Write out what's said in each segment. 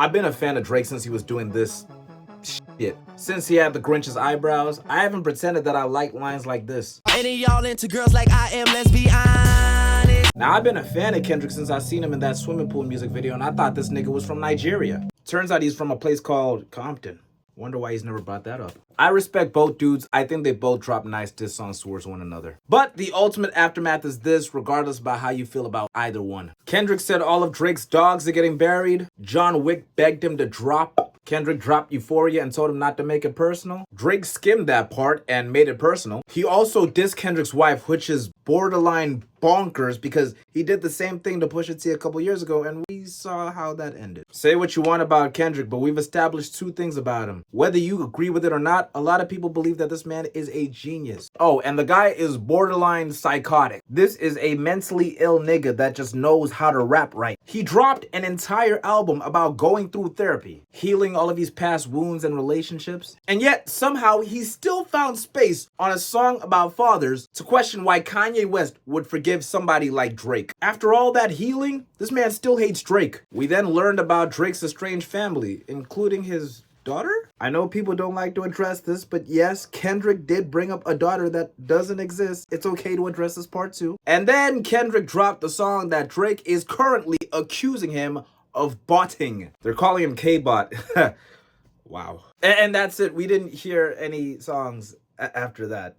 I've been a fan of Drake since he was doing this shit. Since he had the Grinch's eyebrows, I haven't pretended that I like lines like this. Any y'all into girls like I am, let's be honest. Now, I've been a fan of Kendrick since I seen him in that swimming pool music video, and I thought this nigga was from Nigeria. Turns out he's from a place called Compton. Wonder why he's never brought that up. I respect both dudes. I think they both drop nice diss songs towards one another. But the ultimate aftermath is this, regardless about how you feel about either one. Kendrick said all of Drake's dogs are getting buried. John Wick begged him to drop. Kendrick dropped Euphoria and told him not to make it personal. Drake skimmed that part and made it personal. He also dissed Kendrick's wife, which is borderline bonkers because he did the same thing to Pusha T a couple years ago and we saw how that ended. Say what you want about Kendrick, but we've established two things about him. Whether you agree with it or not, a lot of people believe that this man is a genius. Oh, and the guy is borderline psychotic. This is a mentally ill nigga that just knows how to rap right. He dropped an entire album about going through therapy, healing all of his past wounds and relationships, and yet somehow he still found space on a song about fathers to question why Kanye West would forgive somebody like Drake. After all that healing, this man still hates Drake. We then learned about Drake's estranged family, including his daughter? I know people don't like to address this, but yes, Kendrick did bring up a daughter that doesn't exist. It's okay to address this part too. And then Kendrick dropped the song that Drake is currently accusing him of botting. They're calling him K-Bot. Wow. And that's it. We didn't hear any songs after that.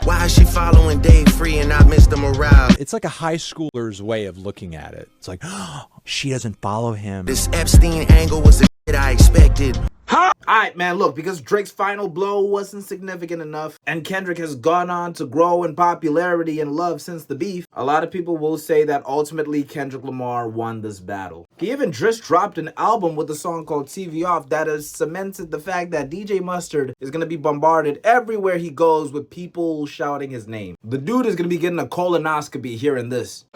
Why is she following Dave Free and not Mr. Morale? It's like a high schooler's way of looking at it. It's like, oh, she doesn't follow him. This Epstein angle was the shit I expected. Huh? Alright, man, look, because Drake's final blow wasn't significant enough, and Kendrick has gone on to grow in popularity and love since the beef, a lot of people will say that ultimately Kendrick Lamar won this battle. He even just dropped an album with a song called TV Off that has cemented the fact that DJ Mustard is gonna be bombarded everywhere he goes with people shouting his name. The dude is gonna be getting a colonoscopy hearing this.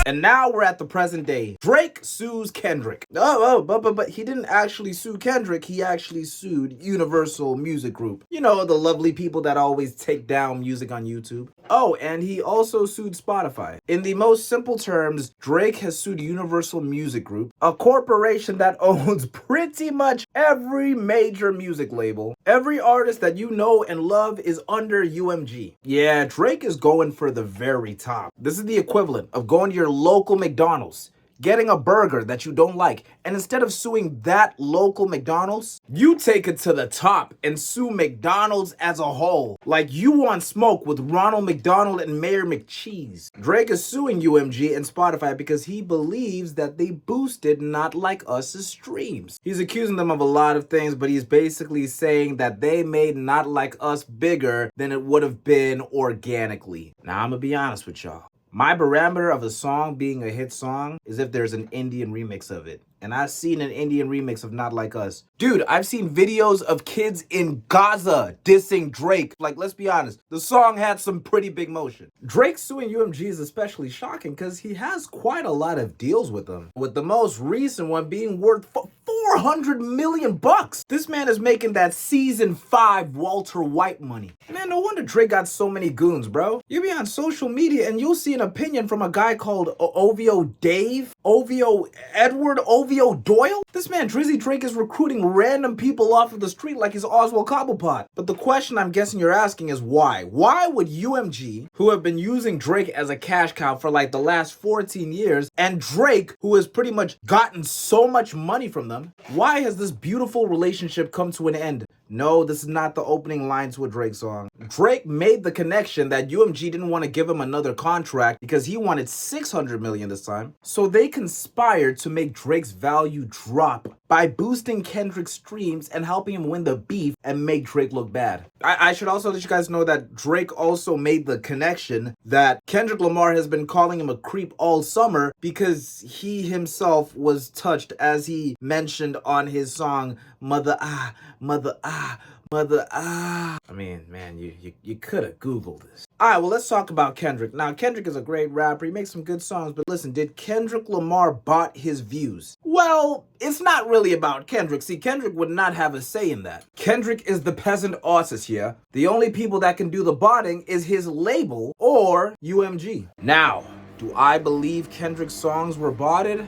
And now we're at the present day. Drake sues Kendrick. But he didn't actually sue Kendrick. He actually sued Universal Music Group. You know, the lovely people that always take down music on YouTube. Oh, and he also sued Spotify. In the most simple terms, Drake has sued Universal Music Group, a corporation that owns pretty much every major music label. Every artist that you know and love is under UMG. Yeah, Drake is going for the very top. This is the equivalent of going to your local McDonald's, getting a burger that you don't like, and instead of suing that local McDonald's, you take it to the top and sue McDonald's as a whole. Like you want smoke with Ronald McDonald and Mayor McCheese. Drake is suing UMG and Spotify because he believes that they boosted Not Like Us's streams. He's accusing them of a lot of things, but he's basically saying that they made Not Like Us bigger than it would have been organically. Now, I'm gonna be honest with y'all. My barometer of a song being a hit song is if there's an Indian remix of it. And I've seen an Indian remix of Not Like Us. Dude, I've seen videos of kids in Gaza dissing Drake. Like, let's be honest, the song had some pretty big motion. Drake suing UMG is especially shocking because he has quite a lot of deals with them. With the most recent one being worth 400 million bucks. This man is making that season 5 Walter White money. Man, no wonder Drake got so many goons, bro. You be on social media and you'll see an opinion from a guy called OVO Dave, OVO Edward, OVO Doyle? This man Drizzy Drake is recruiting random people off of the street like he's Oswald Cobblepot. But the question I'm guessing you're asking is why? Why would UMG, who have been using Drake as a cash cow for like the last 14 years, and Drake, who has pretty much gotten so much money from them, why has this beautiful relationship come to an end? No, this is not the opening line to a Drake song. Drake made the connection that UMG didn't want to give him another contract because he wanted $600 million this time. So they conspired to make Drake's value drop by boosting Kendrick's streams and helping him win the beef and make Drake look bad. I should also let you guys know that Drake also made the connection that Kendrick Lamar has been calling him a creep all summer because he himself was touched, as he mentioned on his song Mother Ah, Mother Ah, Mother Ah. I mean, man, you could have Googled this. Alright, well, let's talk about Kendrick. Now, Kendrick is a great rapper. He makes some good songs, but listen, did Kendrick Lamar bot his views? Well, it's not really about Kendrick. See, Kendrick would not have a say in that. Kendrick is the peasant artist here. The only people that can do the botting is his label or UMG. Now, do I believe Kendrick's songs were botted?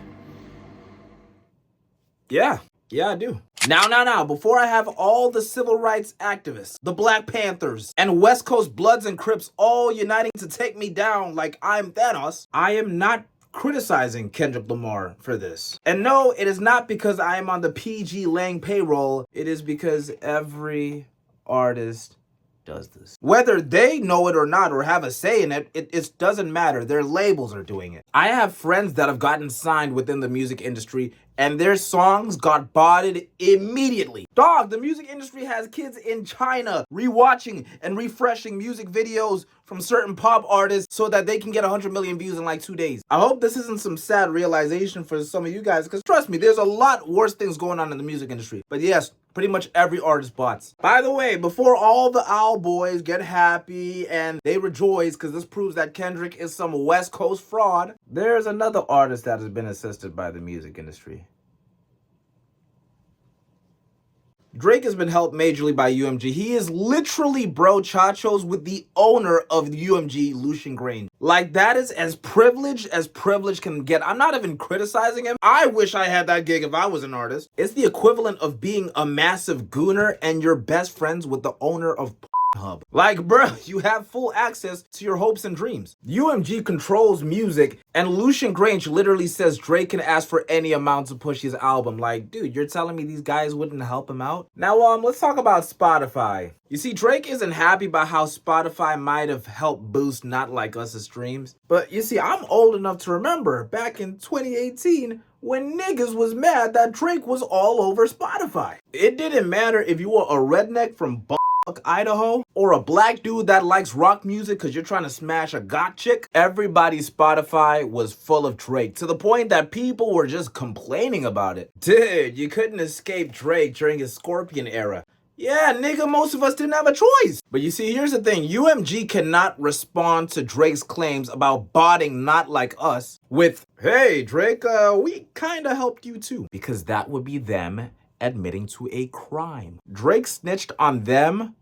Yeah, I do. Now, before I have all the civil rights activists, the Black Panthers, and West Coast Bloods and Crips all uniting to take me down like I'm Thanos, I am not criticizing Kendrick Lamar for this. And no, it is not because I am on the PG Lang payroll. It is because every artist does this. Whether they know it or not, or have a say in it, it doesn't matter. Their labels are doing it. I have friends that have gotten signed within the music industry and their songs got botted immediately. Dog, the music industry has kids in China rewatching and refreshing music videos from certain pop artists so that they can get 100 million views in like 2 days. I hope this isn't some sad realization for some of you guys, because trust me, there's a lot worse things going on in the music industry. But yes, pretty much every artist bots. By the way, before all the owl boys get happy and they rejoice because this proves that Kendrick is some West Coast fraud, there's another artist that has been assisted by the music industry. Drake has been helped majorly by UMG. He is literally bro chachos with the owner of UMG, Lucian Grange. Like, that is as privileged can get. I'm not even criticizing him. I wish I had that gig if I was an artist. It's the equivalent of being a massive gooner and you're best friends with the owner of Hub. Like, bro, you have full access to your hopes and dreams. UMG controls music, and Lucian Grange literally says Drake can ask for any amount to push his album. Like, dude, you're telling me these guys wouldn't help him out? Now, let's talk about Spotify. You see, Drake isn't happy about how Spotify might have helped boost Not Like Us's streams. But you see, I'm old enough to remember back in 2018 when niggas was mad that Drake was all over Spotify. It didn't matter if you were a redneck from Idaho, or a black dude that likes rock music because you're trying to smash a goth chick. Everybody's Spotify was full of Drake, to the point that people were just complaining about it. Dude, you couldn't escape Drake during his Scorpion era. Yeah, nigga, most of us didn't have a choice. But you see, here's the thing. UMG cannot respond to Drake's claims about botting Not Like Us with, hey, Drake, we kinda helped you too. Because that would be them admitting to a crime. Drake snitched on them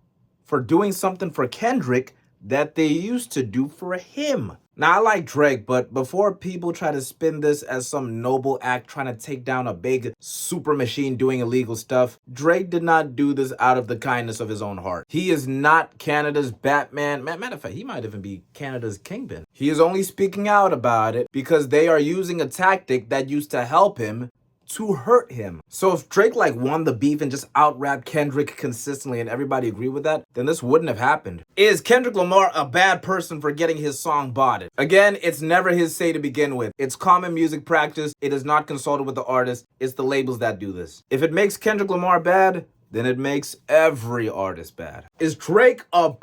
for doing something for Kendrick that they used to do for him. Now, I like Drake, but before people try to spin this as some noble act trying to take down a big super machine doing illegal stuff, Drake did not do this out of the kindness of his own heart. He is not Canada's Batman. Matter of fact, he might even be Canada's Kingpin. He is only speaking out about it because they are using a tactic that used to help him to hurt him. So if Drake won the beef and just out-rapped Kendrick consistently and everybody agreed with that, then this wouldn't have happened. Is Kendrick Lamar a bad person for getting his song botted? Again, it's never his say to begin with. It's common music practice. It is not consulted with the artist. It's the labels that do this. If it makes Kendrick Lamar bad, then it makes every artist bad. Is Drake a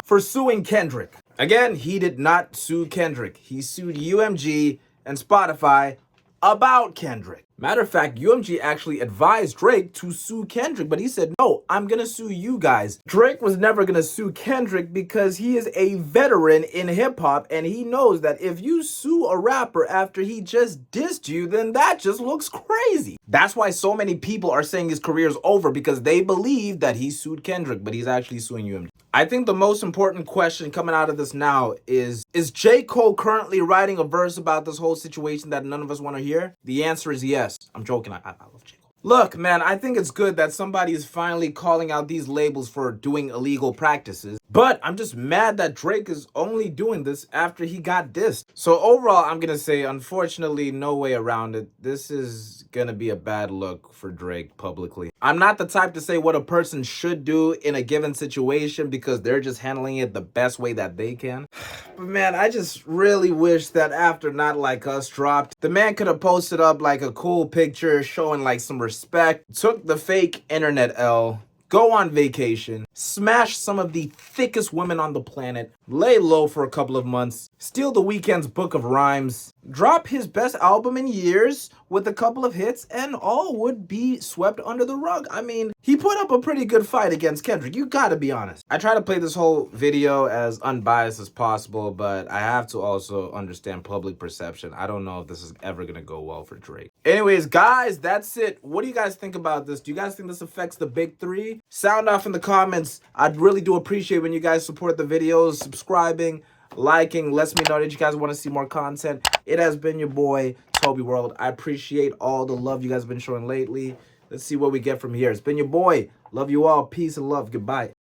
for suing Kendrick? Again, he did not sue Kendrick. He sued UMG and Spotify about Kendrick. Matter of fact, UMG actually advised Drake to sue Kendrick, but he said, no, I'm gonna sue you guys. Drake was never gonna sue Kendrick because he is a veteran in hip-hop, and he knows that if you sue a rapper after he just dissed you, then that just looks crazy. That's why so many people are saying his career is over, because they believe that he sued Kendrick, but he's actually suing UMG. I think the most important question coming out of this now is J. Cole currently writing a verse about this whole situation that none of us want to hear? The answer is yes. I'm joking. I love J. Cole. Look, man, I think it's good that somebody is finally calling out these labels for doing illegal practices, but I'm just mad that Drake is only doing this after he got dissed. So overall, I'm gonna say, unfortunately, no way around it. This is gonna be a bad look for Drake publicly. I'm not the type to say what a person should do in a given situation because they're just handling it the best way that they can. But man, I just really wish that after Not Like Us dropped, the man could have posted up a cool picture showing some respect, took the fake internet L, go on vacation, smash some of the thickest women on the planet, lay low for a couple of months, steal the Weeknd's book of rhymes, drop his best album in years with a couple of hits, and all would be swept under the rug. I mean, he put up a pretty good fight against Kendrick, you gotta be honest. I try to play this whole video as unbiased as possible, but I have to also understand public perception. I don't know if this is ever gonna go well for Drake. Anyways, guys, that's it. What do you guys think about this? Do you guys think this affects the big three? Sound off in the comments. I'd really do appreciate when you guys support the videos, subscribing, liking. Lets me know that you guys want to see more content. It has been your boy, Toby World. I appreciate all the love you guys have been showing lately. Let's see what we get from here. It's been your boy. Love you all. Peace and love. Goodbye.